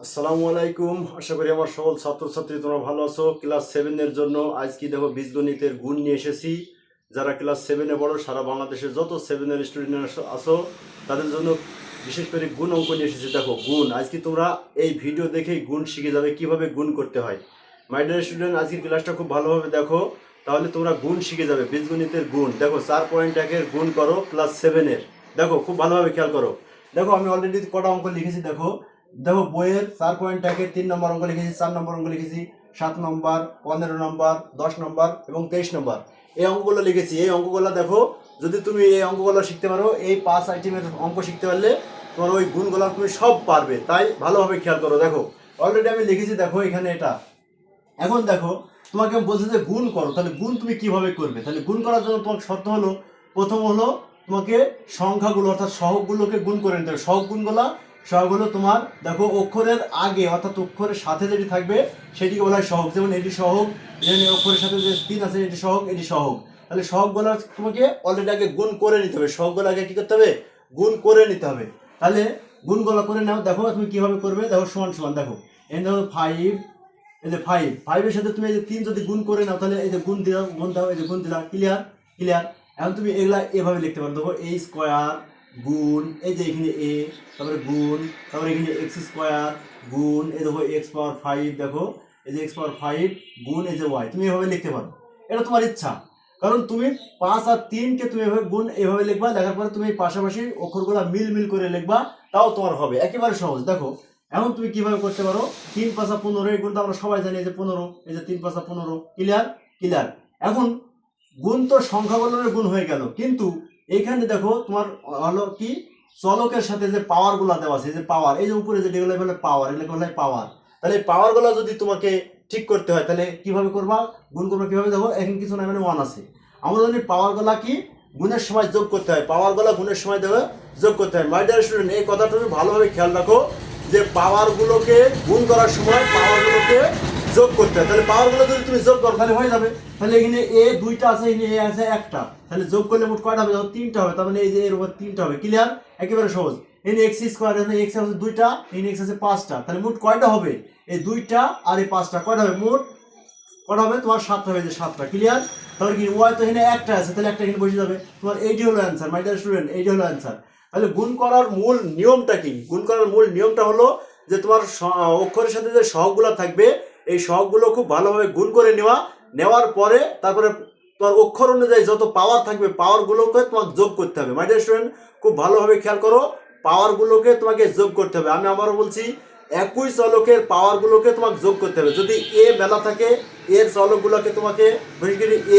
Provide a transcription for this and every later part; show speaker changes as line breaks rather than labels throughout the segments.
আসসালামু আলাইকুম। আশা করি আমার সকল ছাত্রছাত্রী তোমরা ভালো আছো। ক্লাস 7 এর জন্য আজকে দেখো বীজগণিতের গুণ নিয়ে এসেছি। যারা ক্লাস 7-এ পড়ো সারা বাংলাদেশে যত 7-এর স্টুডেন্ট আছো তাদের জন্য বিশেষ করে গুণ অঙ্ক নিয়ে এসেছি। দেখো গুণ আজকে তোমরা এই ভিডিও দেখেই গুণ শিখে যাবে কিভাবে গুণ করতে হয়। মাই ডিয়ার স্টুডেন্ট, আজকের ক্লাসটা খুব ভালোভাবে দেখো, তাহলে তোমরা গুণ শিখে যাবে। বীজগণিতের গুণ দেখো 4.1-এর গুণ করো ক্লাস 7-এর। দেখো খুব ভালোভাবে খেয়াল করো। দেখো আমি অলরেডি কটা অঙ্ক লিখেছি। দেখো দেখো বইয়ের 4.1-এর 3 নম্বর অঙ্ক লিখেছি, 4 নম্বর অঙ্ক লিখেছি, 7 নম্বর, 15 নম্বর, 10 নম্বর এবং 23 নম্বর এই অঙ্কগুলো লিখেছি। এই অঙ্কগুলো দেখো, যদি তুমি এই অঙ্কগুলো শিখতে পারো, এই 5 আইটেমের অঙ্ক শিখতে পারলে তোমার ওই গুণগুলো তুমি সব পারবে। তাই ভালোভাবে খেয়াল করো। দেখো অলরেডি আমি লিখেছি, দেখো এখানে এটা। এখন দেখো তোমাকে আমি বলছি যে গুণ করো, তাহলে গুণ তুমি কিভাবে করবে? তাহলে গুণ করার জন্য তোমার শর্ত হলো, প্রথম হলো তোমাকে সংখ্যাগুলো অর্থাৎ সহগগুলোকে গুণ করে নিতে হবে। সহগগুলো তোমার দেখো অক্ষরের আগে অর্থাৎ অক্ষরের সাথে যেটি থাকবে সেটিকে বলা হয় সহগ। যেমন এটি সহগ, এখানে অক্ষরের সাথে যে 3 আছে এটি সহগ, এটি সহগ। তাহলে সহগগুলো তোমাকে অলরেডি আগে গুণ করে নিতে হবে। সহগগুলো আগে কি করতে হবে? গুণ করে নিতে হবে। তাহলে গুণগুলো করে নাও। দেখো তুমি কিভাবে করবে, দেখো সমান সমান। দেখো এই দেখো 5, এই যে 5 এর সাথে তুমি এই যে 3 যদি গুণ করে নাও, তাহলে এই যে গুণ দিলাম, গুণ দাও, এই যে গুণ দিলাম। Clear clear. এখন তুমি এগুলা এভাবে লিখতে পারো। দেখো a স্কয়ার গুণ, এই যে এখানে a, তারপরে গুণ, তারপরে এখানে x স্কয়ার গুণ, এই দেখো x পাওয়ার 5, দেখো এই যে x পাওয়ার 5 গুণ এই যে y। তুমি এভাবে লিখতে পারো, এটা তোমার ইচ্ছা। কারণ তুমি 5 আর 3-কে তুমি এভাবে গুণ এভাবে লিখবা, লেখার পরে তুমি পাশাপাশি অক্ষরগুলো মিল করে লিখবা, তাও তোমার হবে। একেবারে সহজ। দেখো এখন তুমি কিভাবে করতে পারো, 3 5 15, এই গুণটা আমরা সবাই জানি, এই যে 15, এই যে 3 5 15। Clear clear. এখন গুণ তো সংখ্যাগুলোর গুণ হয়ে গেল, কিন্তু এইখানে দেখো তোমার হলো কি, চলকের সাথে যে পাওয়ার গুলা দেওয়া আছে, এই যে পাওয়ার, এই যে উপরে যেগুলো বলে পাওয়ার, এগুলো বলে পাওয়ার। তাহলে এই পাওয়ার গুলো যদি তোমাকে ঠিক করতে হয়, তাহলে কিভাবে করবা? গুণ করবা কিভাবে? দেখো এখন কিছু না, মানে 1 আছে। আমরা জানি পাওয়ার গুলা কি গুণের সময় যোগ করতে হয়, পাওয়ার গুলা গুণের সময় দেবে যোগ করতে হয়। মাই ডিয়ার স্টুডেন্ট, এই কথাটা তুমি ভালোভাবে খেয়াল রাখো যে পাওয়ার গুলোকে গুণ করার সময় পাওয়ার গুলোকে যোগ করতে হয়। তাহলে পাওয়ার গুলো যদি তুমি যোগ করো তাহলে হয়ে যাবে। তাহলে এখানে এ 2টা আছে, এখানে এ আছে 1টা, তাহলে যোগ করলে মোট কয়টা হবে? 3টা হবে। তার মানে এই যে এর উপর 3টা হবে। ক্লিয়ার, একেবারে সহজ। এখানে এক্স স্কোয়ার, এখানে এক্স আছে 2টা, এখানে এক্স আছে 5টা, তাহলে মোট কয়টা হবে? এই 2টা আর এই 5টা কয়টা হবে? মোট কটা হবে? তোমার 7টা হবে, যে 7টা। ক্লিয়ার। তাহলে কি ওয়াই তো এখানে 1টা আছে, তাহলে একটা এখানে বসে যাবে। তোমার এইটি হলো অ্যান্সার। মাই ডিয়ার স্টুডেন্ট, এইটি হলো অ্যান্সার। তাহলে গুণ করার মূল নিয়মটা কি? গুণ করার মূল নিয়মটা হলো যে তোমার অক্ষরের সাথে যে সহগগুলো থাকবে, এই সহগগুলো খুব ভালোভাবে গুণ করে নেওয়ার পরে তারপরে তোমার অক্ষর অনুযায়ী যত পাওয়ার থাকবে পাওয়ারগুলোকে তোমাকে যোগ করতে হবে। মাই ডিয়ার স্টুডেন্ট, খুব ভালোভাবে খেয়াল করো, পাওয়ারগুলোকে তোমাকে যোগ করতে হবে। আমি আবারও বলছি, একই চলকের পাওয়ারগুলোকে তোমাকে যোগ করতে হবে। যদি এ মেলা থাকে, এর চলকগুলোকে তোমাকে,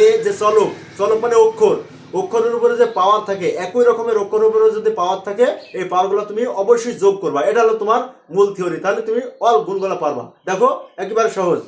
এ যে চলক, চলক মানে অক্ষর, অক্ষরের উপরে যে পাওয়ার থাকে, একই রকমের অক্ষরের উপরে যদি পাওয়ার থাকে, এই পাওয়ারগুলো তুমি অবশ্যই যোগ করবা। এটা হলো তোমার মূল থিওরি। তাহলে তুমি অল গুণগুলো পারবা। দেখো একেবারে সহজ।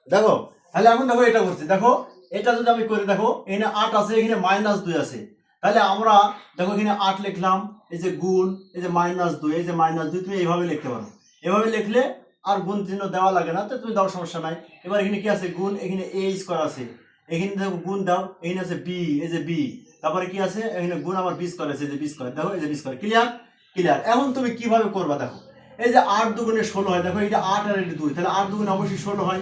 দেখো তাহলে এখন দেখো এটা করছি। দেখো এটা যদি আমি করি, দেখো এখানে 8 আছে, এখানে -2 আছে। তাহলে আমরা দেখো এখানে 8 লিখলাম, এই যে গুণ, এই যে -2, এই যে -2 তুমি এইভাবে লিখতে পারো। এভাবে লিখলে আর গুণ চিহ্ন দেওয়া লাগে না, তো তুমি দাও, সমস্যা নাই। এবার এখানে কি আছে? গুণ, এখানে a স্কয়ার আছে, এখানে দেখো গুণ দাও, এখানে আছে b, এই যে b, তারপরে কি আছে? এখানে গুণ আমার b স্কয়ার আছে, এই যে b স্কয়ার, দেখো এই যে b স্কয়ার। Clear clear. এখন তুমি কিভাবে করবা? দেখো এই যে 8 দুগুণে 16 হয়, দেখো এটা 8 আর এটা 2, তাহলে 8 দুগুণে অবশ্যই 16 হয়।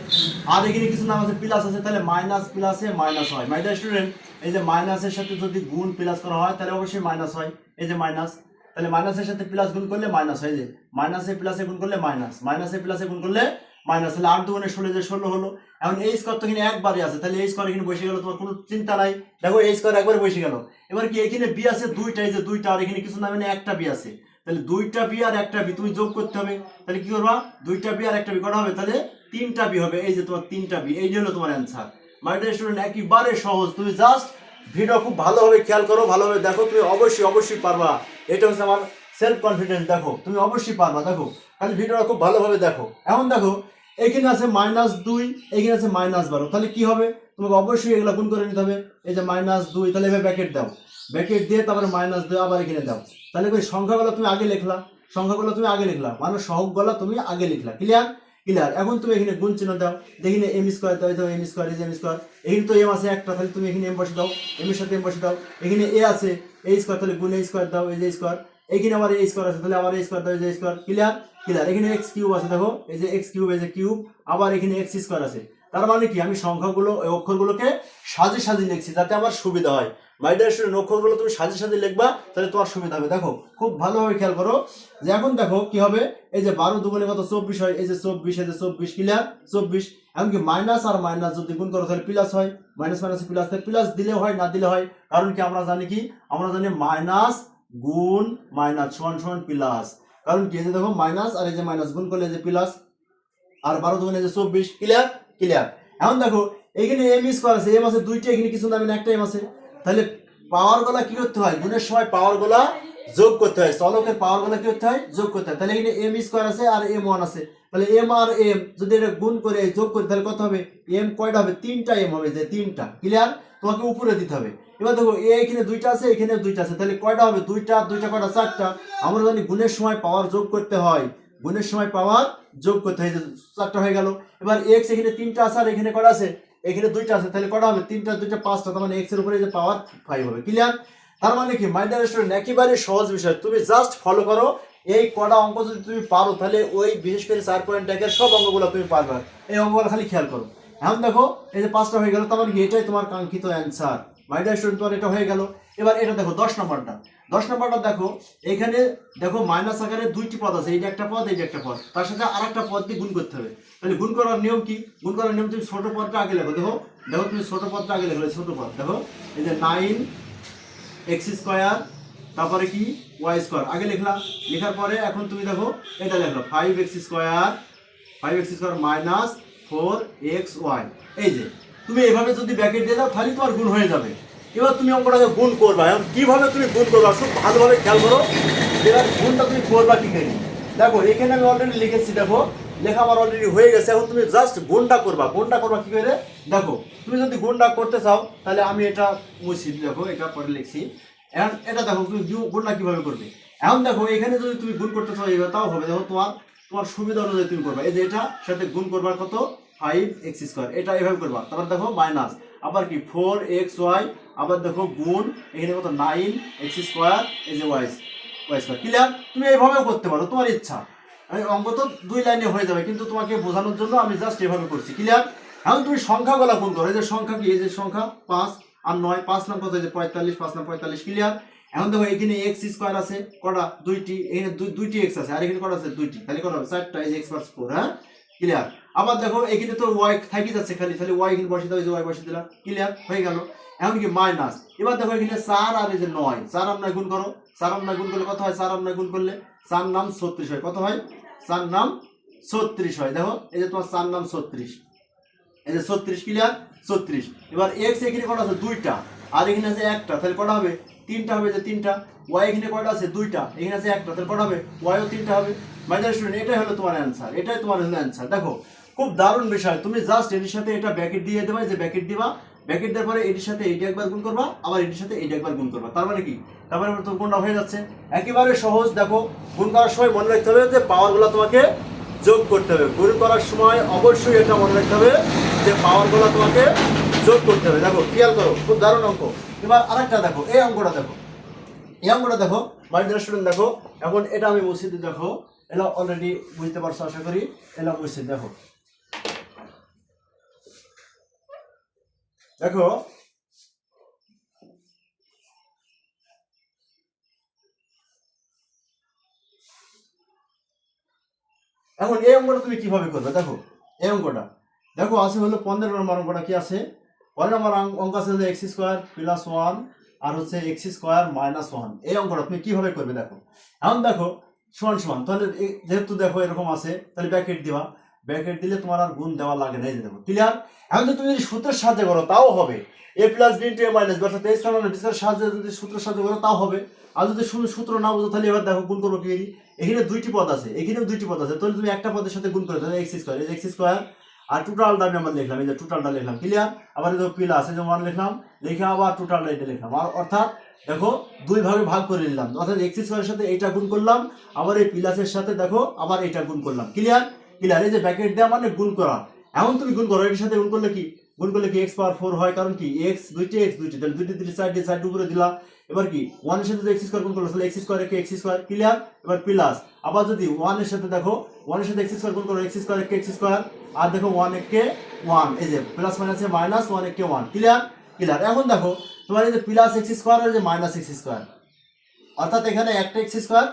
আর এখানে কিছু নাম আছে প্লাস আছে, তাহলে মাইনাস প্লাসে মাইনাস হয়। মাই ডিয়ার স্টুডেন্ট, এই যে মাইনাসের সাথে যদি গুণ প্লাস করা হয় তাহলে অবশ্যই মাইনাস হয়। এই যে মাইনাস, তাহলে মাইনাসের সাথে প্লাস গুণ করলে মাইনাস হয়। যে মাইনাসে প্লাসে গুণ করলে মাইনাস, মাইনাসে প্লাসে গুণ করলে মাইনাস, তাহলে 8 দুগুণে 16, যে 16 হলো। এখন এই স্কয়ার তো এখানে একবারই আছে, তাহলে এই স্কয়ার এখানে বসে গেল, তোমার কোনো চিন্তা নাই। দেখো এই স্কয়ার একবারে বসে গেল। এবার কি এখানে বি আছে 2টা, এই যে 2টা, আর এখানে কিছু না, মানে একটা বি আছে, তাহলে 2টা বি আর একটা বি তুমি যোগ করতে হবে। তাহলে কি করবা? 2টা বি আর একটা বি করা হবে, তাহলে 3টা বি হবে। এই যে তোমার 3টা বি, এই হলো তোমার অ্যান্সার। মাই ডিয়ার স্টুডেন্ট, একেবারে সহজ। তুমি জাস্ট ভিডিও খুব ভালোভাবে খেয়াল করো, ভালোভাবে দেখো, তুমি অবশ্যই পারবা। এটা হচ্ছে আমার সেলফ কনফিডেন্স। দেখো তুমি অবশ্যই পারবা। দেখো খালি ভিডিওটা খুব ভালোভাবে দেখো। এখন দেখো এখানে আছে -2, এখানে আছে -12, তাহলে কি হবে? তোমাকে অবশ্যই এগুলো গুণ করে নিতে হবে। এই যে -2, তাহলে এবার ব্র্যাকেট দাও, ব্র্যাকেট দিয়ে তারপরে -2 আবার এখানে দাও। তাহলে ওই সংখ্যাগুলো তুমি আগে লিখলা, মানে সহগগুলো তুমি আগে লিখলা। ক্লিয়ার। ক্লিয়ার। এখন তুমি এখানে গুণ চিহ্ন দাও, দেখি না এম স্কোয়ার দাও, M square is M square, এখানে তো এম আছে একটা, তাহলে তুমি এখানে এম বসে দাও, এম এর সাথে এম বসে দাও, এখানে এ আছে এ স্কোয়ার, তাহলে গুণ এ স্কোয়ার দাও, এই যে স্কোয়ার, এখানে আবার এ স্কোয়ার আছে, তাহলে আবার এ স্কোয়ার দাও, এই যে স্কোয়ার। Clear clear. এখানে এক্স কিউব আছে, দেখো এই যে এক্স কিউব, এই যে কিউব, আবার এখানে এক্স স্কোয়ার আছে। তার মানে কি, আমি সংখ্যাগুলো অক্ষরগুলোকে সাজিয়ে সাজিয়ে লিখছি যাতে আমার সুবিধা হয়। মাই ডিয়ার স্টুডেন্ট, অক্ষরগুলো তুমি সাজিয়ে সাজিয়ে লিখবা, তাহলে তোমার সুবিধা হবে। দেখো খুব ভালোভাবে খেয়াল করো যে এখন দেখো কি হবে, এই যে 12 দুগুণে কত 24 হয়, এই যে 24, এই যে 24। ক্লিয়ার 24। এমনকি মাইনাস আর মাইনাস যদি গুণ করো তাহলে প্লাস হয়, মাইনাস মাইনাস প্লাস, প্লাস দিলেও হয় না দিলে হয়। কারণ কি, আমরা জানি কি, আমরা জানি মাইনাস গুণ মাইনাস সমান সমান প্লাস। কারণ কি, এই যে দেখো মাইনাস আর এই যে মাইনাস গুণ করলে এই যে প্লাস, আর 12 দুগুণে যে 24। Clear clear. এখন দেখো এখানে এম স্কোয়ার আছে, এম আছে দুইটা, এখানে কিছু না, একটা এম আছে, তাহলে পাওয়ার গুলা কি করতে হয়, গুণের সময় পাওয়ার গুলা যোগ করতে হয়, চলকের পাওয়ার গুলা কি করতে হয়, যোগ করতে হয়। তাহলে এখানে এম স্কোয়ার আছে আর এম ওয়ান আছে, তাহলে এম আর এম যদি এটা গুণ করে যোগ করি তাহলে কত হবে, এম কয়টা হবে, 3টা এম হবে, যে 3টা। ক্লিয়ার। তোমাকে উপরে দিতে হবে। এবার দেখো এখানে দুইটা আছে, এখানে দুইটা আছে, তাহলে কয়টা হবে, দুইটা দুইটা কয়টা, 4টা। আমরা জানি গুণের সময় পাওয়ার যোগ করতে হয়, গুণের সময় পাওয়ার যোগ করতে হয়, যে 4টা হয়ে গেল। এবার এক্স এখানে 3টা আছে আর এখানে কয়টা আছে, এখানে দুইটা আছে, তাহলে কটা হবে, 3টা 2টা 5টা, তার মানে এক্স এর উপরে যে পাওয়ার 5 হবে। ক্লিয়ার। তার মানে কি, মাই ডিয়ার স্টুডেন্ট, একেবারে সহজ বিষয়, তুমি জাস্ট ফলো করো। এই কটা অঙ্ক যদি তুমি পারো তাহলে ওই বিশেষ করে 4.1 এর সব অঙ্কগুলো তুমি পারবে। এই অঙ্কগুলো খালি খেয়াল করো। এখন দেখো এই যে 5টা হয়ে গেল, তার মানে কি এটাই তোমার কাঙ্ক্ষিত অ্যান্সার। মাই ডিয়ার স্টুডেন্ট, তোমার এটা হয়ে গেল। এবার এটা দেখো 10 নম্বরটা, 10 নম্বরটা দেখো, এখানে দেখো মাইনাস আকারে দুইটি পদ আছে, এইটা একটা পদ, এইটা একটা পদ, তার সাথে আরেকটা পদ দিয়ে গুণ করতে হবে। তাহলে গুণ করার নিয়ম কি, গুণ করার নিয়ম, তুমি ছোট পদটা আগে লেখো। দেখো দেখো তুমি ছোট পদটা আগে লেখো, ছোট পদ দেখো, এই যে 9 এক্স স্কোয়ার, তারপরে কি ওয়াই স্কোয়ার আগে লিখলাম, লেখার পরে এখন তুমি দেখো এটা লিখলো 5x square, 5x square minus 4xy। এই যে তুমি এভাবে যদি ব্র্যাকেট দিয়ে দাও তাহলে তোমার গুণ হয়ে যাবে। এবার তুমি অঙ্কটাকে গুণ করবা, এখন কিভাবে তুমি গুণ করবা খুব ভালোভাবে খেয়াল করো। এবার গুণটা তুমি করবা কি করে, দেখো এখানে আমি অলরেডি লিখেছি, দেখো লেখা আমার অলরেডি হয়ে গেছে। এখন তুমি জাস্ট গুণটা করবা, গুণটা করবা কি করে, দেখো তুমি যদি গুণটা করতে চাও তাহলে আমি এটা মুছি, দেখো এটা পরে লিখছি। এখন এটা দেখো তুমি গুণটা কিভাবে করবে। এখন দেখো এখানে যদি তুমি গুণ করতে চাও এবার তাও হবে, দেখো তোমার তোমার সুবিধা অনুযায়ী তুমি করবা। এই যে এটা সাথে গুণ করবার কত 5x স্কোয়ার, এটা এভাবে করবা। তারপর দেখো মাইনাস, আবার কি 4xy, আবার দেখো গুণ এখানে কত 9x স্কোয়ার, এই যে ওয়াই স্কোয়ার। ক্লিয়ার। তুমি এইভাবেও করতে পারো, তোমার ইচ্ছা। অঙ্ক তো 2 লাইনে হয়ে যাবে, কিন্তু তোমাকে বোঝানোর জন্য আমি জাস্ট এভাবে করছি। ক্লিয়ার। এখন তুমি সংখ্যাগুলো গুণ করো, এই যে সংখ্যা কি, এই যে সংখ্যা 5 আর 9, 5 নাম কত, এই যে 45, 5 নাম 45। ক্লিয়ার। এখন দেখো এখানে এক্স স্কোয়ার আছে কটা, দুইটি, এখানে দুইটি এক্স আছে, আর এখানে কটা আছে, দুইটি, তাহলে কটা হবে 4টা, এই যে x + 4। হ্যাঁ ক্লিয়ার। আবার দেখো এখানে তো ওয়াই থাকি যাচ্ছে খালি, তাহলে ওয়াই এখানে বসে দাও, এই যে ওয়াই বসে দিলাম। ক্লিয়ার হয়ে গেল। এখন কি মাইনাস, এবার দেখো এখানে 4 আর এই যে 9, 4 আর 9 গুণ করো, 4 আর 9 গুণ করলে কত হয়, 4 আর 9 গুণ করলে 4 নাম 36 হয়, কত হয়, 4 নাম 36 হয়। দেখো এই যে তোমার 4 নাম 36, এই যে 36। ক্লিয়ার 36। এবার এক্স এখানে কটা আছে, দুইটা, আর এখানে আছে একটা, তাহলে কটা হবে, 3টা হবে, যে 3টা। ওয়াই এখানে কয়টা আছে, দুইটা, এখানে আছে একটা, তাহলে কটা হবে, ওয়াইও 3টা হবে। মাই ডিয়ার স্টুডেন্ট, এটাই হলো তোমার অ্যান্সার, এটাই তোমার হলো অ্যান্সার। দেখো খুব দারুণ বিষয়, তুমি জাস্ট এটির সাথে এটা ব্র্যাকেট দিয়ে দেবা, যে ব্র্যাকেট দিবা, ব্র্যাকেট দেওয়ার পরে এটির সাথে এইটা একবার গুণ করবা, আবার এটির সাথে এইটা একবার গুণ করবা, তার মানে কি, তারপরে তো গুণটা হয়ে যাচ্ছে। একেবারে সহজ। দেখো গুণ করার সময় মনে রাখতে হবে যে পাওয়ারগুলো তোমাকে যোগ করতে হবে। গুণ করার সময় অবশ্যই এটা মনে রাখতে হবে যে পাওয়ারগুলো তোমাকে যোগ করতে হবে। দেখো খেয়াল করো, খুব দারুণ অঙ্ক। এবার আরেকটা দেখো, এই অঙ্কটা দেখো, এই অঙ্কটা দেখো মাই ডিয়ার স্টুডেন্ট। দেখো এখন এটা আমি মুছে দিই, দেখো এটা অলরেডি বুঝতে পারছো আশা করি, এটা মুছে দেখো। দেখো এখন এই অঙ্কটা তুমি কিভাবে করবে, দেখো এই অঙ্কটা দেখো আছে হলো 15 নম্বর অঙ্কটা কি আছে, 15 নম্বর অঙ্ক আছে যে x স্কোয়ার প্লাস 1 আর হচ্ছে x স্কোয়ার মাইনাস 1। এই অঙ্কটা তুমি কিভাবে করবে, দেখো এখন দেখো সমান সমান, তাহলে যেহেতু দেখো এরকম আছে তাহলে ব্র্যাকেট দিবা, ব্র্যাকেট দিলে তোমার আর গুণ দেওয়া লাগে না, এই যে দেখো। ক্লিয়ার। এখন যদি তুমি যদি সূত্রের সাহায্যে করো তাও হবে, a plus b into a minus b, অর্থাৎ a square minus b square সাহায্যে যদি সূত্রের সাহায্যে করো তাও হবে। আর যদি শুধু সূত্র না বুঝো তাহলে এবার দেখো গুণ করবো কি, এখানে দুইটি পদ আছে, এখানেও দুইটি পদ আছে, তাহলে তুমি একটা পদের সাথে গুণ করে তাহলে এক্স স্কোয়ার, এই যে এক্স স্কোয়ার, আর টোটালটা আমি আমার লিখলাম, এই যে টোটালটা লিখলাম। ক্লিয়ার। আবার এই যে প্লাস এই যে 1 লিখলাম, লিখে আবার টোটালটা এটা লিখলাম, আর অর্থাৎ দেখো দুই ভাগে ভাগ করে নিলাম, অর্থাৎ এক্স স্কোয়ারের সাথে এইটা গুণ করলাম, আবার এই প্লাসের সাথে দেখো আবার এটা গুণ করলাম। ক্লিয়ার। ক্লিয়ার। এই যে ব্র্যাকেট দেওয়া মানে গুণ করা। এখন তুমি গুণ করো, এর সাথে গুণ করলে কি x পাওয়ার 4 হয়, কারণ কি x দুইটি তাহলে দুইটি সাইড উপরে দিলা। এবার কি 1 এর সাথে x স্কয়ার গুণ করলে তাহলে x স্কয়ার কে x স্কয়ার, ক্লিয়ার। এবার প্লাস আবার যদি 1 এর সাথে দেখো 1 এর সাথে x স্কয়ার গুণ করো x স্কয়ার কে x স্কয়ার, আর দেখো 1 কে 1, এই যে প্লাস মাইনাসে মাইনাস 1 কে 1, ক্লিয়ার। এখন দেখো তোমার এই যে প্লাস x স্কয়ার আর এই যে মাইনাস x স্কয়ার, অর্থাৎ এখানে একটা x স্কয়ার,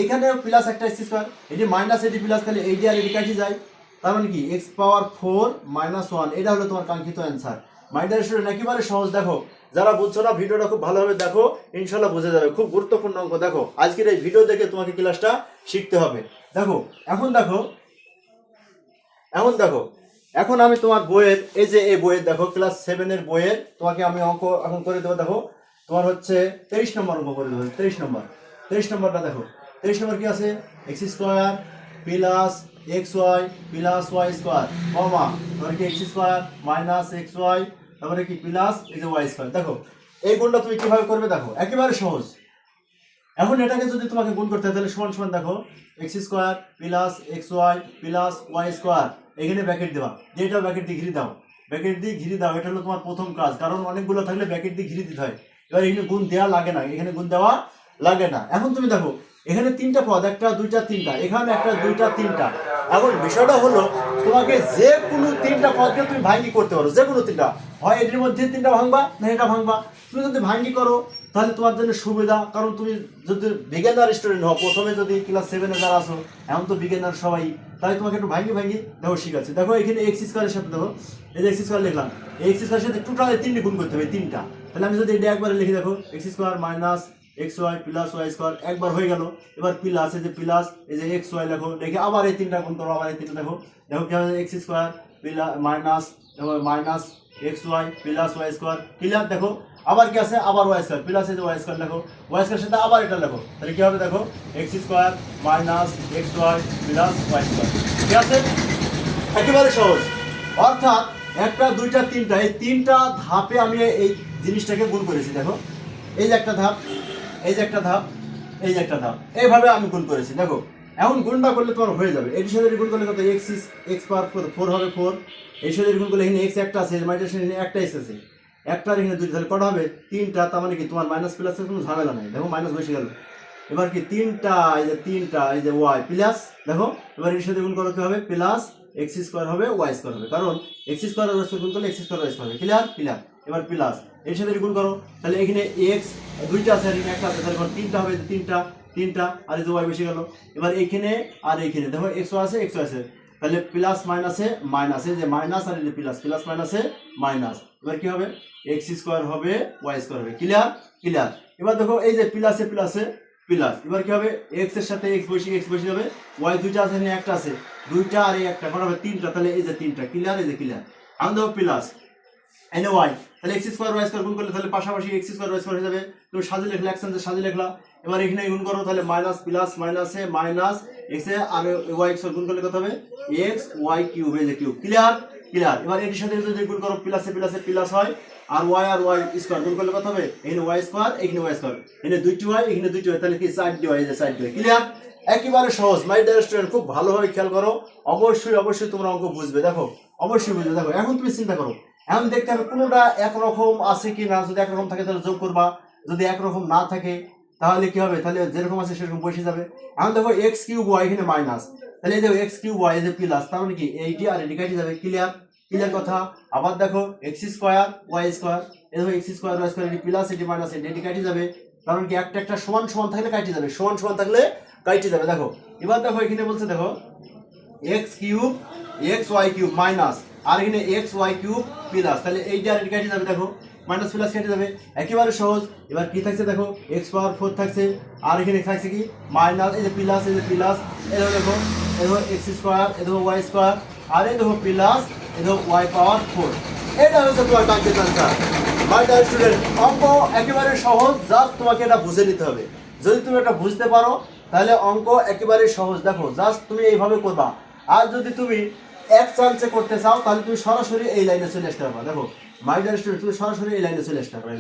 এখানে প্লাস একটা x স্কয়ার, এটি মাইনাস এটি প্লাস, তাহলে এই আর এটি কেটে যায়। তার মানে কি x পাওয়ার 4 মাইনাস 1, এটা হলো তোমার কাঙ্ক্ষিত অ্যান্সার। মাই ডিয়ার স্টুডেন্ট, একেবারে সহজ। দেখো যারা বুঝছো না ভিডিওটা খুব ভালোভাবে দেখো, ইনশাআল্লাহ বুঝে যাবে। খুব গুরুত্বপূর্ণ অঙ্ক। দেখো আজকের এই ভিডিও দেখে তোমাকে ক্লাসটা শিখতে হবে। দেখো এখন আমি তোমার বইয়ের এই যে এই বইয়ের দেখো ক্লাস 7 এর বইয়ের তোমাকে আমি অঙ্ক এখন করে দেবো। দেখো তোমার হচ্ছে 23 নম্বর অঙ্ক করে দেবো। 23 নম্বরটা দেখো। 23 নম্বর কি আছে? x square plus xy plus y square comma তারপরে কি x স্কয়ার মাইনাস xy তারপরে কি প্লাস এই যে y স্কয়ার। দেখো এই গুণটা তুমি কিভাবে করবে? দেখো একেবারে সহজ। এখন এটাকে যদি তোমাকে গুণ করতে হয় তাহলে সমান সমান দেখো x square plus xy plus y square, এখানে ব্র্যাকেট দেবা, যেটা ব্র্যাকেট দিয়ে ঘিরে দাও, এটা হলো তোমার প্রথম কাজ, কারণ অনেকগুলো থাকলে ব্র্যাকেট দিয়ে ঘিরে দিতে হয়। এবার এখানে গুণ দেওয়া লাগে না, এখন তুমি দেখো এখানে তিনটা পদ, একটা দুইটা তিনটা, এখানে একটা দুইটা তিনটা। এখন বিষয়টা হলো তোমাকে যে কোনো তিনটা পদকে তুমি ভাঙ্গি করতে পারো, যে কোনো তিনটা, হয় এটির মধ্যে তিনটা ভাঙবা না এটা ভাঙবা। তুমি যদি ভাঙ্গি করো তাহলে তোমার জন্য সুবিধা, কারণ তুমি যদি বিজ্ঞানার স্টুডেন্ট হও, প্রথমে যদি ক্লাস 7-এ যারা আসো, এখন তো বিজ্ঞানার সবাই, তাই তোমাকে একটু ভাঙ্গি দেখো শিখাচ্ছি। দেখো এখানে x স্কয়ারের সাথে দেখো এই যে x স্কয়ার লিখলাম, এই x স্কয়ারের সাথে টোটালি তিনটি গুণ করতে হবে, তিনটা। তাহলে আমি যদি এটা একবারে লিখি, দেখো x square minus xy plus y square, একবার হয়ে গেল। এবার প্লাস এই যে প্লাস এই যে xy লেখো, লিখে আবার এই তিনটা গুণ করো, আবার এই তিনটা দেখো কি হবে x square plus minus xy plus y square, clear. দেখো আবার কি আছে, আবার y স্কয়ার প্লাস এই যে y স্কয়ার লেখো, y স্কয়ার সাথে আবার এটা লেখো, তাহলে কি হবে? দেখো x square minus xy plus y square, ঠিক আছে? একেবারে সহজ। অর্থাৎ একটা দুইটা তিনটা, এই তিনটা ধাপে আমি এই জিনিসটাকে গুণ করেছি। দেখো এই যে একটা ধাপ, এই যে একটা ধাপ, এই যে একটা ধাপ, এইভাবে আমি গুণ করেছি। দেখো এখন গুণটা করলে তোমার হয়ে যাবে। এটির সাথে গুণ করলে কত? x পাওয়ার 4 হবে 4। এর সাথে গুণ করলে এখানে x একটা আছে, মাইনাস এখানে একটা x আছে, একটার এখানে দুইটা, তাহলে কটা হবে? তিনটা। তার মানে কি তোমার মাইনাস প্লাসের কোনো ঝামেলা নাই। দেখো মাইনাস বসে গেল। এবার কি তিনটা, এই যে y প্লাস, দেখো এবার এর সাথে গুণ করলে কি হবে? প্লাস x স্কয়ার হবে y স্কয়ার হবে, কারণ x স্কয়ার আর y স্কয়ার গুণ করলে x স্কয়ার y স্কয়ার হবে, ক্লিয়ার। এবার প্লাস এর সাথে গুণ করো, তাহলে এখানে x দুইটা আছে আর এখানে একটা আছে, তাহলে তিনটা হবে, তিনটা আর এই যে y বসে গেল। এবার এইখানে আর এইখানে দেখো x আছে, তাহলে প্লাস মাইনাসে মাইনাস, এই যে মাইনাস আর এই যে প্লাস মাইনাসে মাইনাস, এবার কি হবে? x স্কয়ার হবে y স্কয়ার হবে, ক্লিয়ার। এবার দেখো এই যে প্লাসে প্লাস, এবার কি হবে? x এর সাথে x বসে যাবে, y দুইটা আছে এখানে একটা আছে, দুইটা আর এই একটা, কটা হবে? তিনটা, তাহলে এই যে তিনটা, ক্লিয়ার। এখন দেখো প্লাস এনে y, তাহলে x স্কয়ার y স্কয়ার গুণ করলে তাহলে পাশাপাশি x স্কয়ার y স্কয়ার হয়ে যাবে। তুমি সাজিয়ে লিখলে একসাথে সাজিয়ে লিখলা। এবার এখানে গুণ করো, তাহলে মাইনাস প্লাস মাইনাসে মাইনাস x এ আর y স্কয়ার গুণ করলে কত হবে? x y কিউব, এই যে কিউব, ক্লিয়ার। এবার এর সাথে যদি গুণ করো প্লাসে প্লাস হয়, আর y স্কয়ার গুণ করলে কত হবে? এখানে y স্কয়ার, এখানে y স্কয়ার, এখানে দুইটি y, এখানে দুইটি y, তাহলে কি সাইড দিয়ে এই যে সাইড দিয়ে, ক্লিয়ার। একেবারে সহজ। মাই ডিয়ার স্টুডেন্ট, খুব ভালোভাবে খেয়াল করো, অবশ্যই তোমরা অঙ্ক বুঝবে। দেখো অবশ্যই বুঝবে। দেখো এখন তুমি চিন্তা করো, এখন দেখতে হবে কোনোটা একরকম আছে কি না। যদি একরকম থাকে তাহলে যোগ করবা, যদি একরকম না থাকে তাহলে কি হবে? তাহলে যেরকম আছে সেরকম বসে যাবে। এখন দেখো x কিউব y এখানে মাইনাস, তাহলে এই দেখো x কিউব y এই যে প্লাস, তার মানে কি এইটি আর এটি কেটে যাবে, ক্লিয়ার কথা। আবার দেখো x স্কয়ার y স্কয়ার, এই দেখো x স্কয়ার y স্কয়ার, এটি প্লাস এটি মাইনাস, এটি কেটে যাবে, কারণ কি একটা সমান থাকলে কেটে যাবে, সমান থাকলে কেটে যাবে। দেখো এবার দেখো এখানে বলছে, দেখো x cube x y cube minus, আর এখানে x y কিউব প্লাস, তাহলে এইটা আর এটি কেটে যাবে, দেখো মাইনাস প্লাস কেটে যাবে, একেবারে সহজ। এবার কি থাকছে? দেখো x পাওয়ার 4 থাকছে, আর এখানে থাকছে কি মাইনাস, এই যে প্লাস, এই দেখো x স্কয়ার, এই দেখো y স্কয়ার, আর এই দেখো প্লাস, এই দেখো y পাওয়ার 4। এটা হচ্ছে তোমার কাঙ্ক্ষিত আনসার। মাই ডিয়ার স্টুডেন্ট, অঙ্ক একেবারে সহজ, জাস্ট তোমাকে এটা বুঝে নিতে হবে। যদি তুমি এটা বুঝতে পারো তাহলে অঙ্ক একেবারে সহজ। দেখো জাস্ট তুমি এইভাবে করবা। আর যদি তুমি এক চান্সে করতে চাও তাহলে তুমি সরাসরি এই লাইনে চলে আসতে পারবা। দেখো মাই ডিয়ার স্টুডেন্ট, তুমি সরাসরি এই লাইনে চলে আসতে পারবে।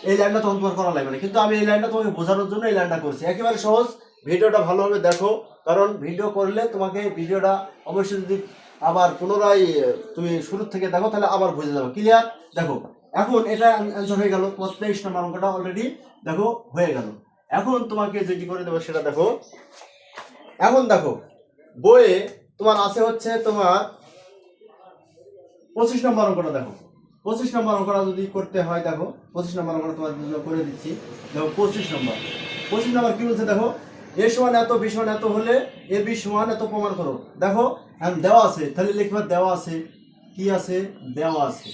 এই লাইনটা তখন তোমার করা লাগবে না, কিন্তু আমি এই লাইনটা তোমাকে বোঝানোর জন্য এই লাইনটা করছি। একেবারে সহজ, ভিডিওটা ভালোভাবে দেখো, কারণ ভিডিও করলে তোমাকে ভিডিওটা অবশ্যই যদি আবার পুনরায় তুমি শুরু থেকে দেখো তাহলে আবার বুঝে যাবে। ক্লিয়ার? দেখো এখন এটা অ্যান্সার হয়ে গেল, তোমার 23 নম্বর অঙ্কটা অলরেডি দেখো হয়ে গেল। এখন তোমাকে যেটি করে দেবো সেটা দেখো। এখন দেখো বইয়ে তোমার আছে হচ্ছে তোমার 25 নম্বর অঙ্কটা দেখো। 25 নম্বর অঙ্কটা যদি করতে হয় দেখো, 25 নম্বর অঙ্কটা তোমার জন্য করে দিচ্ছি। দেখো 25 নম্বর কি বলছে দেখো, এ সমান এত, বি সমান এত হলে এ বি সমান এত প্রমাণ করো। দেখো এখন দেওয়া আছে, তাহলে লিখবা দেওয়া আছে কি আছে, দেওয়া আছে,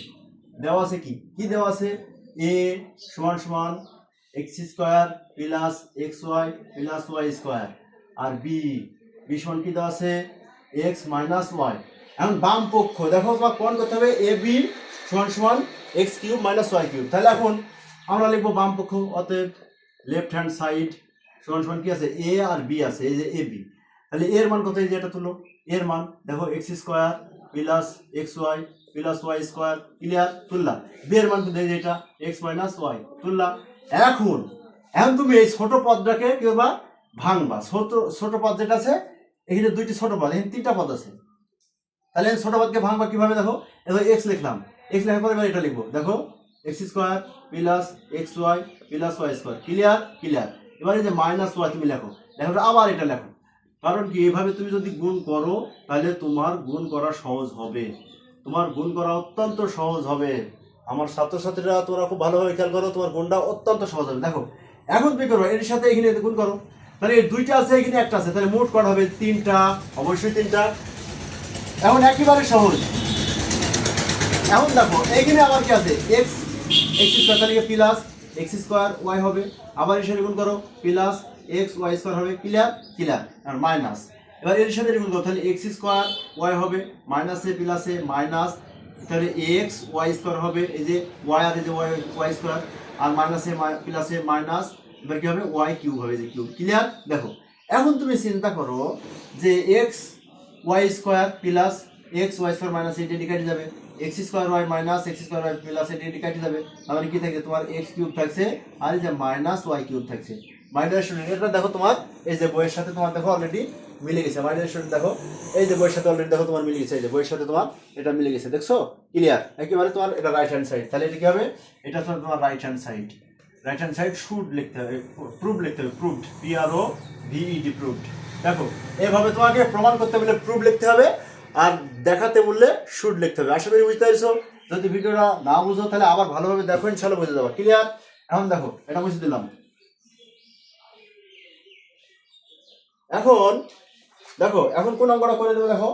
দেওয়া আছে কি কি দেওয়া আছে, এ সমান সমান x square plus x y plus y square, আর বি বি সমান কি দেওয়া আছে, এক্স মাইনাস ওয়াই। এখন বাম পক্ষ দেখো তোমার প্রমাণ করতে হবে এ বি সমান সমান x cube minus y cube. তাহলে এখন আমরা লিখবো বাম পক্ষ, অতএব লেফট হ্যান্ড সাইড সমান সমান কি আছে, এ আর বি আছে, এই যে এ বি। তাহলে এর মান কত, এই যে এটা তুলো, এর মান দেখো x square plus x y plus y square. Clear? তুললা। বি এর মান কিন্তু এই যে এটা এক্স মাইনাস ওয়াই, তুললা। এখন এখন তুমি এই ছোট পদটাকে কি করবা, ভাঙবা। ছোট ছোট পদ যেটা আছে, এখানে দুইটি ছোট পদ, এখানে তিনটা পদ আছে। তাহলে ছোট পদকে ভাঙবা কিভাবে, দেখো এবার এক্স লিখলাম, এক্স লেখার পরে এবার এটা লিখবো, দেখো x square plus x y plus y square. Clear? Clear. এবার এই যে মাইনাস ওয়াই তুমি লেখো, লেখো আবার এটা লেখো। কারণ কি, এইভাবে তুমি যদি গুণ করো তাহলে তোমার গুণ করা সহজ হবে, তোমার গুণ করা অত্যন্ত সহজ হবে। আমার ছাত্রছাত্রীরা তোমরা খুব ভালোভাবে খেয়াল করো, তোমার গুণটা অত্যন্ত সহজ হবে। দেখো এখন তুমি করো এর সাথে এখানে গুণ করো, তাহলে এই দুইটা আছে এখানে একটা আছে, তাহলে মোট করা হবে তিনটা, অবশ্যই তিনটা। এখন একেবারে সহজ। এখন দেখো এইখানে আবার কি আছে, এক্স এক্স স্কোয়ার, তাহলে প্লাস এক্স স্কোয়ার ওয়াই হবে, আবার এর সাথে গুণ করো প্লাস এক্স ওয়াই স্কোয়ার হবে। ক্লিয়ার? ক্লিয়ার। আর মাইনাস, এবার এর সাথে গুণ করো, তাহলে এক্স স্কোয়ার ওয়াই হবে, মাইনাসে প্লাসে মাইনাস, তাহলে এক্স ওয়াই স্কোয়ার হবে, এই যে ওয়াই আর এই যে ওয়াই ওয়াই স্কোয়ার, আর মাইনাসে প্লাসে মাইনাস, এবার কি হবে ওয়াই কিউব হবে, যে কিউব। ক্লিয়ার? দেখো এখন তুমি চিন্তা করো যে x y square plus x y square minus এটি কেটে যাবে, x square y minus x square y plus এটি কেটে যাবে, তাহলে কি থাকছে তোমার এক্স কিউব থাকছে, আর এই যে মাইনাস ওয়াই কিউব থাকছে। মাইনাস স্টুডেন্ট এটা দেখো তোমার এই যে বইয়ের সাথে তোমার দেখো অলরেডি মিলে গেছে। মাইনাস স্টুডেন্ট দেখো এই যে বইয়ের সাথে অলরেডি দেখো তোমার মিলে গেছে, এই যে বইয়ের সাথে তোমার এটা মিলে গেছে, দেখছো? ক্লিয়ার? একেবারে তোমার এটা রাইট হ্যান্ড সাইড, তাহলে এটা কি হবে, এটা তোমার right hand side. Right hand side should লিখতে হবে, প্রুভ লিখতে হবে, প্রুভড, PRO VED প্রুভড। দেখো এইভাবে তোমাকে প্রমাণ করতে বললে প্রুভ লিখতে হবে, আর দেখাতে বললে শুড লিখতে হবে। আশা করি বুঝতে পারছো। যদি ভিডিওটা না বুঝো তাহলে আবার ভালোভাবে দেখো, ইনশাআল্লাহ বুঝে যাবো। ক্লিয়ার? এখন দেখো এটা বুঝে দিলাম। এখন দেখো এখন কোন অঙ্কটা করে দেবো, দেখো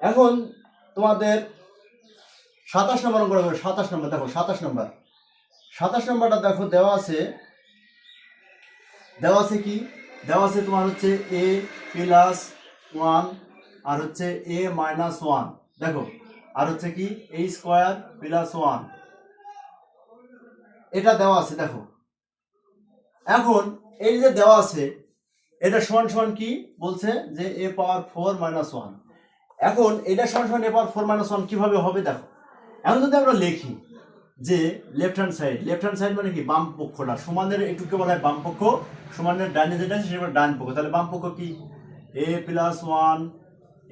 এখন তোমাদের 27 নম্বর অঙ্কটা করবে। 27 নম্বর দেখো, 27 নম্বরটা দেখো দেওয়া আছে, দেওয়া আছে কি, দেওয়া আছে তোমার হচ্ছে a প্লাস 1 আর হচ্ছে a মাইনাস 1, দেখো আর হচ্ছে কি a স্কোয়ার প্লাস 1, এটা দেওয়া আছে। দেখো এখন এই যে দেওয়া আছে এটা সমান সমান কি বলছে যে a পাওয়ার 4 মাইনাস 1। এখন এটা সমান সমান a পাওয়ার 4 মাইনাস 1 কিভাবে হবে, দেখো এখন যদি আমরা লিখি যে লেফট হ্যান্ড সাইড মানে কি বাম পক্ষটা, সমানের একটুকে বলা হয় বাম পক্ষ, সমানের ডাইনে যেটা আছে সেটা ডান পক্ষ, তাহলে বাম পক্ষ কি a plus 1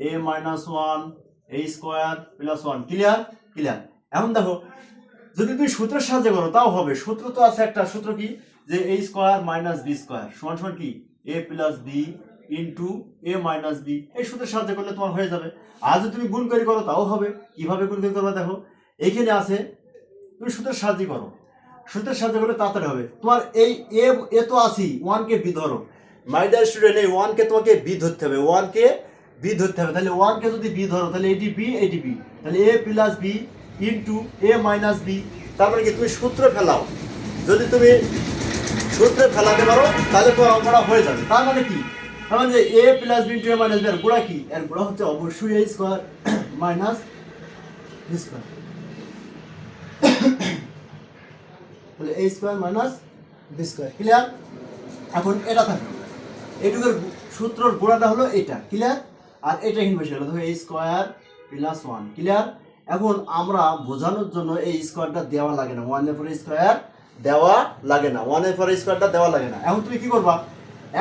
a minus 1 a square plus 1। Clear? Clear. এখন দেখো যদি তুমি সূত্রের সাহায্যে করো তাও হবে, সূত্র তো আছে একটা, সূত্র কি যে a square minus b square সমান সমান কি a plus b into a minus b, এই সূত্রের সাহায্যে করলে তোমার হয়ে যাবে। আর যদি তুমি গুণ করে করো তাও হবে। কিভাবে গুণ করে করবে, দেখো এইখানে আছে, তুমি সূত্রের সাহায্যে করো, সূত্রের সাহায্যে করলে তাড়াতাড়ি হবে। তোমার এই এ তো আসি 1 কে বি ধরো, মাই ডিয়ার স্টুডেন্ট এই 1 কে তোমাকে বি ধরতে হবে, 1 কে বি ধরতে হবে। তাহলে 1 কে যদি বি ধরো তাহলে এটি বি এটি বি, তাহলে a plus b into a minus b. তারপরে কি তুমি সূত্র ফেলাও, যদি তুমি সূত্রে ফেলাতে পারো তাহলে তোমার অঙ্কটা হয়ে যাবে। তার মানে কি, তার মানে যে a plus b into a minus b, এর গুণা কি, এর গুণা হচ্ছে অবশ্যই a square minus b square, তাহলে a square minus b square. Clear? এখন এটা থাকবে, এইটুকুর সূত্রর গুণাটা হলো এটা। ক্লিয়ার? আর এটা এখানে বসে গেল, দেখো a স্কোয়ার প্লাস 1। ক্লিয়ার? এখন আমরা বোঝানোর জন্য এই স্কোয়ারটা দেওয়া লাগে না, 1 এর পরে স্কোয়ার দেওয়া লাগে না, 1 এর পরে স্কোয়ারটা দেওয়া লাগে না। এখন তুমি কি করবা,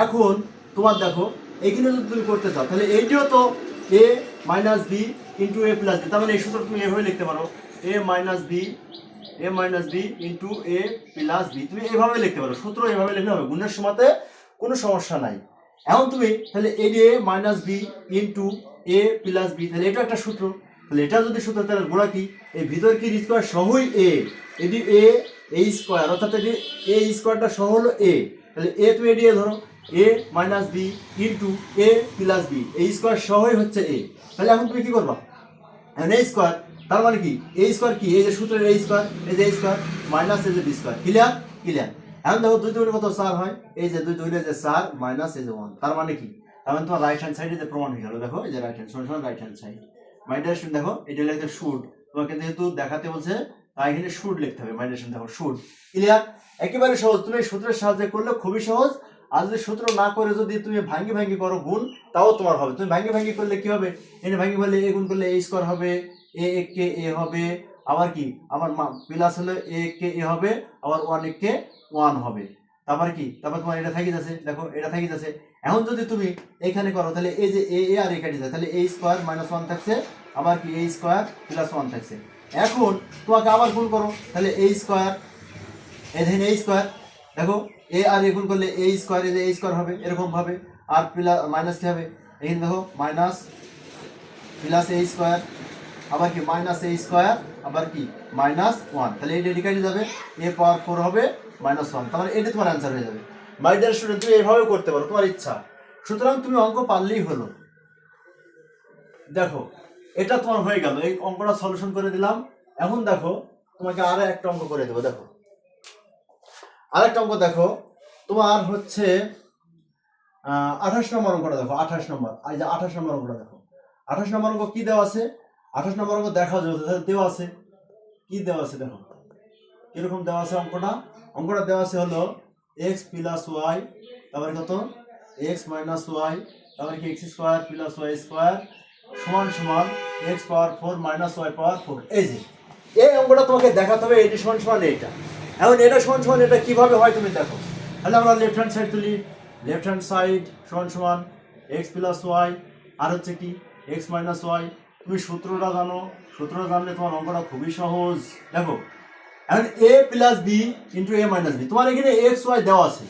এখন তোমার দেখো এইখানে যদি তুমি করতে চাও তাহলে এইটিও তো এ মাইনাস বি ইন্টু এ প্লাস বি, তার মানে এই সূত্র তুমি এভাবে লিখতে পারো এ মাইনাস বি ইন্টু এ প্লাস বি, তুমি এভাবে লিখতে পারো, সূত্র এভাবে লিখলে হবে, গুণের সময়তে কোনো সমস্যা নাই। এখন তুমি তাহলে এ মাইনাস বি ইন্টু এ প্লাস বি, তাহলে এটা একটা সূত্র, তাহলে এটা যদি সূত্র তাহলে গোড়া কি এই ভিতর কি স্কোয়ার সহই এ, এটি এ স্কোয়ার, অর্থাৎ এটি এ স্কোয়ারটা সহ হলো এ, তাহলে এ তুমি এটি ধরো এ মাইনাস বি ইন্টু এ প্লাস বি, এই স্কোয়ার সহই হচ্ছে এ। তাহলে এখন তুমি কি করবা, এখন এ স্কোয়ার, তার মানে কি এ স্কোয়ার কি এই যে সূত্রের এ স্কোয়ার, এই যে এ স্কোয়ার মাইনাস এই যে বি স্কোয়ার, ক্লিয়ার ক্লিয়ার। এখন দেখো 2 2 কত 4 হয়, এই যে 2 2 যে 4 মাইনাস এই যে 1, তার মানে কি, তার মানে তোমার রাইট হ্যান্ড সাইডে যে প্রমাণ হয়ে গেল, দেখো এই যে রাইট হ্যান্ড সমান রাইট হ্যান্ড সাইড, মাইনাস দেখো এটা লিখতে শুড, তোমাকে যেহেতু দেখাতে বলছে তাই এখানে শুড লিখতে হবে, মাইনাস দেখো শুড, ক্লিয়ার। একেবারে সহজ, তুমি সূত্রের সাহায্যে করলে খুবই সহজ, আর যদি সূত্র না করে যদি তুমি ভাঙ্গি করো গুণ তাও তোমার হবে, তুমি ভাঙ্গি করলে কি হবে, এনে ভাঙ্গি করলে এ গুণ করলে এ স্কোয়ার হবে, এ কে এ হবে, আবার কি আবার প্লাস হলে এ কে এ হবে, আবার 1 কে 1 হবে, তারপর কি তারপর তোমার এটা থাকি যাচ্ছে, দেখো এটা থাকি যাচ্ছে। এখন যদি তুমি এখানে করো তাহলে এই যে এ আর এ কাটি যায়, তাহলে এ স্কোয়ার মাইনাস 1 থাকছে, আবার কি এ স্কোয়ার প্লাস 1 থাকছে। এখন তোমাকে আবার গুণ করো, তাহলে এ স্কোয়ার এখানে এ স্কোয়ার, দেখো এ আর এ গুণ করলে এ স্কোয়ার, এই যে এ স্কোয়ার হবে এরকম ভাবে, আর প্লাস মাইনাস কি হবে, এখানে দেখো মাইনাস প্লাস এ স্কোয়ার, আবার কি মাইনাস এ স্কোয়ার, আবার কি মাইনাস 1, তাহলে এই ডেডি কাটি যাবে, এ পাওয়ার 4 হবে মাইনাস 1, তার মানে এটা তোমার অ্যান্সার হয়ে যাবে। মাই ডিয়ার স্টুডেন্ট, তুমি এইভাবে করতে পারো, তোমার ইচ্ছা, সুতরাং তুমি অঙ্ক পারলেই হলো। দেখো এটা তোমার হয়ে গেল, এই অঙ্কটা সলিউশন করে দিলাম। এখন দেখো তোমাকে আরো একটা অঙ্ক করে দেবো, দেখো আরেকটা অঙ্ক দেখো, তোমার হচ্ছে 28 নম্বর অঙ্কটা দেখো, 28 নম্বর, এই যে 28 নম্বর অঙ্কটা দেখো, 28 নম্বর অঙ্ক কি দেওয়া আছে, 28 নম্বর অঙ্ক দেখা যাবে দেওয়া আছে, কি দেওয়া আছে দেখো কিরকম দেওয়া আছে অঙ্কটা দেওয়া আছে হলো x প্লাস ওয়াই, তারপরে কত x মাইনাস ওয়াই, তারপরে কি x square plus y square সমান সমান x power 4 minus y power 4। এই যে এই অঙ্কটা তোমাকে দেখাতে হবে এটি সমান সমান এইটা। এখন এটা সমান সমান এটা কিভাবে হয় তুমি দেখো, তাহলে আমরা লেফট হ্যান্ড সাইড তুলি, লেফট হ্যান্ড সাইড সমান সমান x প্লাস ওয়াই আর হচ্ছে কি x মাইনাস ওয়াই। তুমি সূত্রটা জানো, সূত্রটা জানলে তোমার অঙ্কটা খুবই সহজ। দেখো এখন a plus b into a minus b, তোমার এখানে এক্স ওয়াই দেওয়া আছে,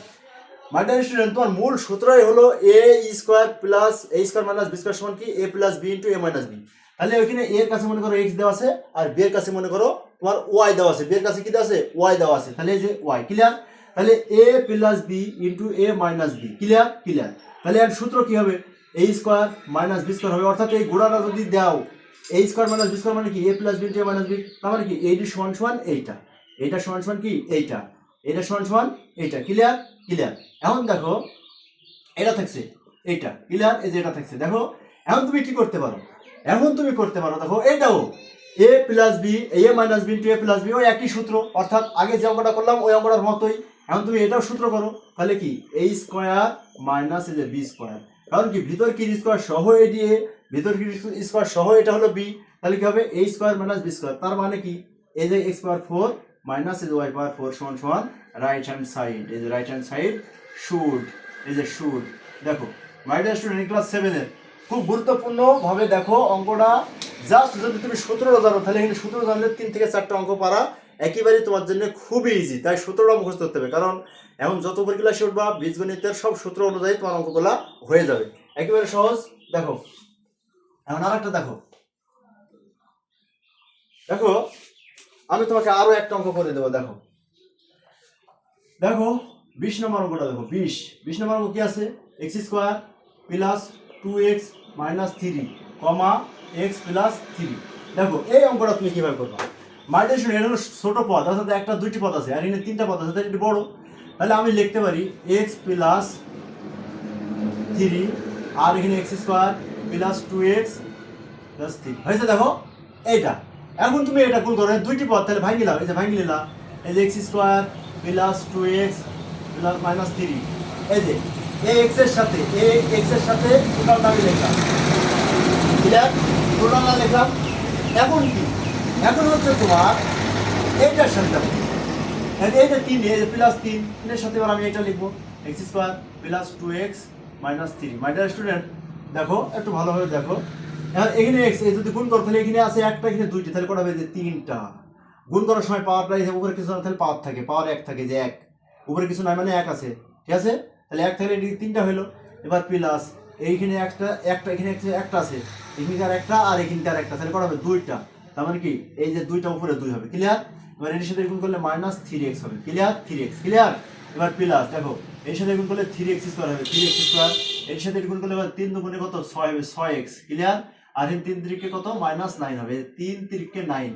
মাই ডিয়ার স্টুডেন্ট তোমার মূল সূত্রই হলো এ স্কোয়ার প্লাস এ স্কোয়ার মাইনাস বি স্কোয়ার সমান কি এ plus b into a minus B. তাহলে ওইখানে এর কাছে মনে করো এক্স দেওয়া আছে, আর বি এর কাছে মনে করো তোমার ওয়াই দেওয়া আছে, বি এর কাছে কি দেওয়া আছে ওয়াই দেওয়া আছে, তাহলে এই যে ওয়াই, ক্লিয়ার। তাহলে এ plus b into a minus B, clear clear. তাহলে এর সূত্র কি হবে, এ স্কোয়ার মাইনাস বি স্কোয়ার হবে, অর্থাৎ এই গোড়াটা যদি দাও এ স্কোয়ার মাইনাস বি স্কোয়ার মানে কি এ plus b into a minus B, তার মানে কি এইটি সমান সমান এইটা, এইটা সমান সমান কি এইটা, এটা সমান সমান এইটা, ক্লিয়ার ক্লিয়ার। এখন দেখো এটা থাকছে এইটা, ক্লিয়ার, এই যে এটা থাকছে। দেখো এখন তুমি কি করতে পারো, এখন তুমি করতে পারো দেখো এটাও এ plus B A minus B into A plus B, ওই একই সূত্র, অর্থাৎ আগে যে অঙ্কটা করলাম ওই অঙ্কটার মতোই। এখন তুমি এটাও সূত্র করো, তাহলে কি এ স্কোয়ার মাইনাস এই যে বি স্কোয়ার, কারণ কি ভিতর কি স্কোয়ার সহ এডি এ, ভিতর কি স্কোয়ার সহ এটা হলো বি, তাহলে কি হবে এ স্কোয়ার মাইনাস বি স্কোয়ার, তার মানে কি এই যে এক্স পাওয়ার 4 মাইনাস এই যে ওয়াই পাওয়ার 4 সমান সমান রাইট হ্যান্ড সাইড, এই যে রাইট হ্যান্ড সাইড শুড, এই যে শুড। দেখো মাই ডিয়ার স্টুডেন্ট ক্লাস 7 এর খুব গুরুত্বপূর্ণ ভাবে দেখো অঙ্কটা, জাস্ট যদি তুমি সূত্রটা জানো তাহলে এখানে সূত্র জানলে 3 থেকে 4টা অঙ্ক পারা একেবারেই তোমার জন্য খুবই ইজি, তাই সূত্রটা মুখস্থ করতে হবে, কারণ এখন যত উপর ক্লাসে উঠবা বীজগণিতের সব সূত্র অনুযায়ী তোমার অঙ্কগুলা হয়ে যাবে, একেবারে সহজ। দেখো এখন আরেকটা দেখো, দেখো আমি তোমাকে আরো একটা অঙ্ক করে দেবো। দেখো দেখো 20 নম্বর অঙ্কটা দেখো, 20 নম্বর অঙ্ক কি আছে, x square plus 2x minus 3 comma x plus 3। দেখো এই অঙ্কটা তুমি কিভাবে করবা, মাল্টিপ্লিকেশন এর হলো ছোট পদ, অর্থাৎ একটা দুইটি পদ আছে আর এখানে 3টা পদ আছে, তাহলে একটু বড়, তাহলে আমি লিখতে পারি x প্লাস 3 আর এখানে x square plus 2x plus 3 হয়েছে। দেখো এইটা এখন তুমি এটা গুণ করো, দুইটি পদ তাহলে ভাঙি নাও, এই যে ভাঙি নিলাম, এই যে x square plus 2x plus minus 3, এই যে এই এক্স এর সাথে টোটাল আমি লিখলাম, ক্লিয়ার, টোটাল না লিখলাম। এখন কি এখন হচ্ছে তোমার এইটার সাথে যাবো, এইটা 3 এই যে প্লাস 3 এর সাথে এবার আমি এটা লিখবো x square plus 2x -3। My dear student দেখো একটু ভালোভাবে দেখো, এখন এখানে এক্স এই যদি গুণ করো তাহলে এখানে আছে একটা, এখানে দুইটি, তাহলে কটা হবে যে 3টা। গুণ করার সময় পাওয়ারটা উপরে কিছু না তাহলে পাওয়ার থাকে, পাওয়ার 1 থাকে, যে 1 উপরে কিছু নাই মানে 1 আছে, ঠিক আছে। তাহলে 1 থাকলে এদিকে 3টা হলো। এবার প্লাস এইখানে একটা এখানে একটা আছে, এখানে আর একটা আর এখানে আর একটা, তাহলে কটা হবে 2টা। তার মানে কি এই যে 2টা উপরে 2 হবে, ক্লিয়ার। এবার এর সাথে গুণ করলে -3x হবে, ক্লিয়ার, 3x ক্লিয়ার। এবার প্লাস দেখো এর সাথে গুণ করলে 3x স্কয়ার হবে, 3x স্কয়ার। এর সাথে গুণ করলে এবার 3 দুগুণে কত 6 হবে, 6x ক্লিয়ার। আর এই 3 3কে কত -9 হবে, 3 3কে 9,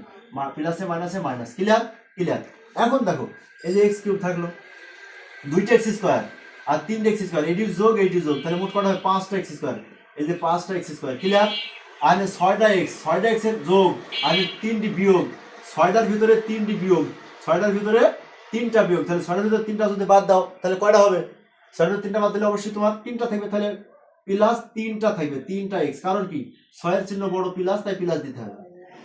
প্লাসে মাইনাসে মাইনাস, ক্লিয়ার ক্লিয়ার। এখন দেখো এই যে x কিউব থাকলো, 2টা x স্কয়ার আর 3টা x স্কয়ার, এটি যোগ তাহলে মোট কত হবে 5টা x স্কয়ার, এই যে 5টা x স্কয়ার, ক্লিয়ার। আর 6টা x এর যোগ আর 3টি বিয়োগ, 6টার ভিতরে 3টি বিয়োগ, 6টার ভিতরে 3টা বিয়োগ, তাহলে 6টার ভিতরে 3টা যদি বাদ দাও তাহলে কয়টা হবে, 6টার 3টা বাদ দিলে অবশ্যই তোমার 3টা থাকবে, তাহলে প্লাস 3টা থাকবে, 3টা x, কারণ কি 6 এর চিহ্ন বড় প্লাস, তাই প্লাস দিতে হবে।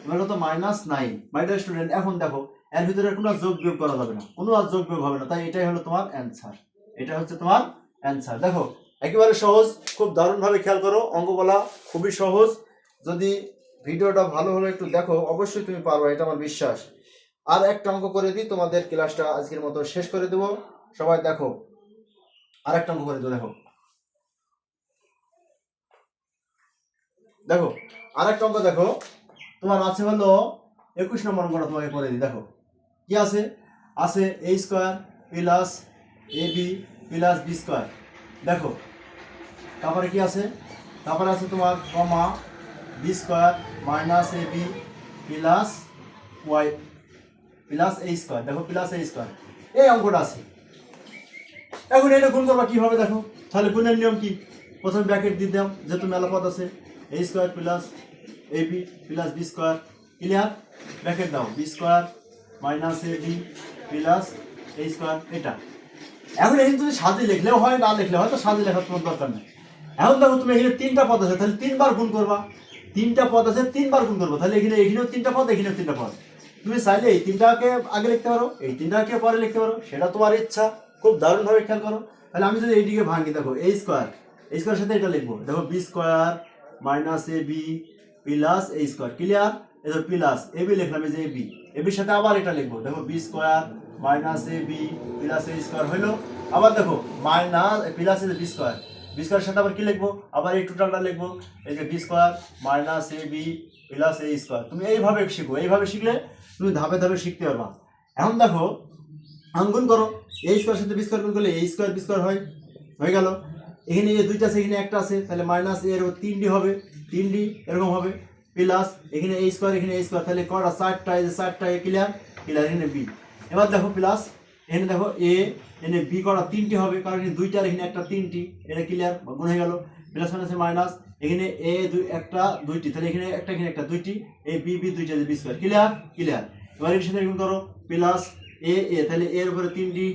এবার কত -9। মাই ডিয়ার স্টুডেন্ট এখন দেখো এর ভিতরে কোনো যোগ বিয়োগ করা যাবে না, কোনো আর যোগ বিয়োগ হবে না, তাই এটাই হলো তোমার অ্যান্সার, এটা হচ্ছে তোমার অ্যান্সার। দেখো একেবারে সহজ, খুব দারুণভাবে খেয়াল করো, অঙ্কগুলা খুবই সহজ। যদি ভিডিওটা ভালো হলে একটু দেখো, অবশ্যই তুমি পারবে, এটা আমার বিশ্বাস। আর একটা অঙ্ক করে দিই, তোমাদের ক্লাসটা আজকের মতো শেষ করে দেবো। সবাই দেখো আর একটা অঙ্ক করে দেবো। দেখো দেখো আর একটা অঙ্ক দেখো, তোমার আছে হলো 21 নম্বর অঙ্কটা তোমাকে করে দিই। দেখো কি আছে, আছে a square plus ab plus b square. দেখো তারপরে কি আছে, তারপরে আছে তোমার কমা b square minus ab plus y plus a square. দেখো প্লাস a স্কয়ার, এই অঙ্কটা আছে। এখন এটা গুণ করবা কিভাবে, দেখো তাহলে গুণের নিয়ম কি, প্রথমে ব্র্যাকেট দিয়ে দাও, যেহেতু মেলা পদ আছে, a square plus ab plus b square, clear. Bracket দাও, b square minus ab plus a square, এটা। এখন এখানে তুমি সাজিয়ে লিখলেও হয়, না লিখলে হয়, তো সাজিয়ে লেখার তোমার দরকার নেই। এখন দেখো তুমি এখানে 3টা পদ আছে, তাহলে 3বার গুণ করবা, 3টা পদ আছে 3বার গুণ করবো, তাহলে এখানেও 3টা পদ, এখানেও 3টা পদ। তুমি চাইলে এই 3টাকে আগে লিখতে পারো, এই 3টাকে পরে লিখতে পারো, সেটা তোমার ইচ্ছা। খুব দারুণভাবে খেয়াল করো। তাহলে আমি যদি এইদিকে ভাঙি, দেখো a স্কয়ার, a স্কয়ার সাথে এটা লিখবো, দেখো b square minus ab plus a square, clear. এই যে প্লাস ab লিখলাম, এই যে ab, ab এর সাথে আবার এটা লিখবো, দেখো b square minus ab plus a square হলো। আবার দেখো মাইনাস প্লাস এই যে b স্কয়ার, b স্কয়ারের সাথে আবার কি লিখবো, আবার এই টোটালটা লিখবো, এই যে b square minus ab plus a square. তুমি এইভাবে শিখো, এইভাবে শিখলে তুমি ধাপে ধাপে শিখতে পারবা। এখন দেখো গুণ করো, a স্কয়ার সাথে b স্কয়ার গুণ করলে a স্কয়ার b স্কয়ার হয়, হয়ে গেল। এখানে এই দুইটা আছে, এখানে একটা আছে, তাহলে মাইনাস এর 3ডি হবে, 3ডি এরকম হবে, প্লাস এখানে a স্কয়ার এখানে a স্কয়ার, তাহলে কয়টা 4টা, এই যে 4টা, ক্লিয়ার ক্লিয়ার। এখানে b, এবার দেখো প্লাস এখানে দেখো a এখানে b করা 3টি হবে, কারণ এখানে দুইটা আর এখানে একটা 3টি, এটা ক্লিয়ার গুণ হয়ে গেল। প্লাস মাইনাসে মাইনাস, এখানে a একটা 2টি, তাহলে এখানে একটা এখানে একটা 2টি, a b b 2টা, b স্কয়ার, ক্লিয়ার ক্লিয়ার। এবার এর সাথে গুণ করো, প্লাস a a, তাহলে a এর উপরে 3ডি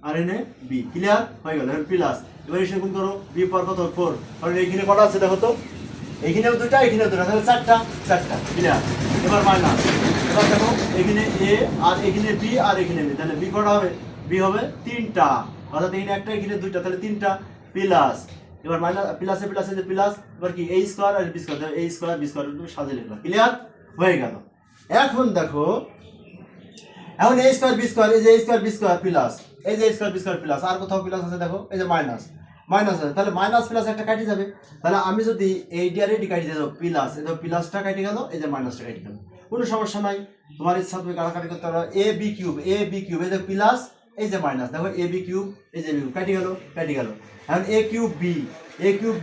আর এনে b, ক্লিয়ার হয়ে গেল। এখন প্লাস এবার এসে গুণ করো, b পর কত 4, কারণ এখানে কটা আছে দেখো তো, এখানেও দুইটা এখানেও দুইটা, তাহলে 4টা, ক্লিয়ার। এবার মাইনাস, এবার দেখো এখানে a আর এখানে b আর এখানে b, তাহলে b কটা হবে, b হবে 3টা, অর্থাৎ এখানে একটা এখানে দুইটা, তাহলে 3টা, প্লাস এবার মাইনাস প্লাসে প্লাসে যে প্লাস, এবার কি a স্কয়ার আর b স্কয়ার, তাহলে a স্কয়ার b স্কয়ার তুমি সাজিয়ে লিখলাম, ক্লিয়ার হয়ে গেল। এখন দেখো এখন a স্কয়ার b স্কয়ার, এই যে a square b square plus, এই যে a square b square plus, আর কোথাও প্লাস আছে দেখো, এই যে মাইনাস মাইনাস আছে, তাহলে মাইনাস প্লাস একটা কাটি যাবে, তাহলে আমি যদি এই ডি আর এডি কাটি দেবো, প্লাস এই প্লাসটা কাটি গেল, এই যে মাইনাসটা কাটি গেল, কোনো সমস্যা নাই, তোমার ইচ্ছা তুমি কাটাকাটি করতে পারো। a b কিউব, এই যে প্লাস এই যে মাইনাস, দেখো a b কিউব, এই যে কাটি গেল কাটি গেল। এখন a কিউব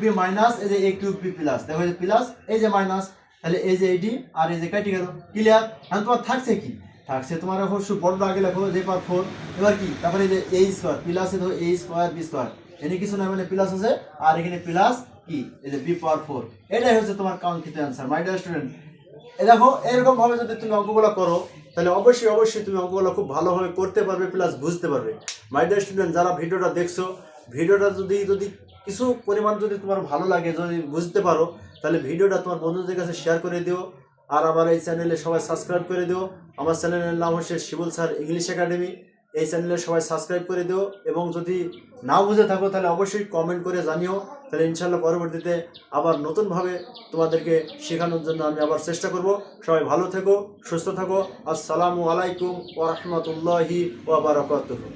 b মাইনাস, এই যে a কিউব b প্লাস, দেখো এই যে প্লাস এই যে মাইনাস, তাহলে এই যে এডি আর এই যে কাটি গেল, ক্লিয়ার। এখন তোমার থাকছে কি, থাকছে তোমার অবশ্য বড় আগে লেখো, যে পার 4, এবার কি তারপরে এই যে a স্কয়ার প্লাসে দেখো a স্কয়ার b স্কয়ার, এখানে কিছু না মানে প্লাস আছে, আর এখানে প্লাস কি এই যে b পাওয়ার 4, এটাই হচ্ছে তোমার কাঙ্ক্ষিত অ্যান্সার। মাই ডিয়ার স্টুডেন্ট, দেখো এরকম ভাবে যদি তুমি অঙ্কগুলো করো, তাহলে অবশ্যই তুমি অঙ্কগুলো খুব ভালোভাবে করতে পারবে, প্লাস বুঝতে পারবে। মাই ডিয়ার স্টুডেন্ট, যারা ভিডিওটা দেখছো, ভিডিওটা যদি কিছু পরিমাণ যদি তোমার ভালো লাগে, যদি বুঝতে পারো, তাহলে ভিডিওটা তোমার বন্ধুদের কাছে শেয়ার করে দিও। আর আমার এই চ্যানেলে সবাই সাবস্ক্রাইব করে দিও। আমার চ্যানেলের নাম হচ্ছে শিবুল স্যার ইংলিশ একাডেমি। এই চ্যানেলে সবাই সাবস্ক্রাইব করে দিও, এবং যদি না বুঝে থাকো তাহলে অবশ্যই কমেন্ট করে জানিও। তাহলে ইনশাল্লাহ পরবর্তীতে আবার নতুনভাবে তোমাদেরকে শেখানোর জন্য আমি আবার চেষ্টা করব। সবাই ভালো থেকো, সুস্থ থাকো। আসসালামু আলাইকুম ওয়া রাহমাতুল্লাহি ওয়া বারাকাতুহু।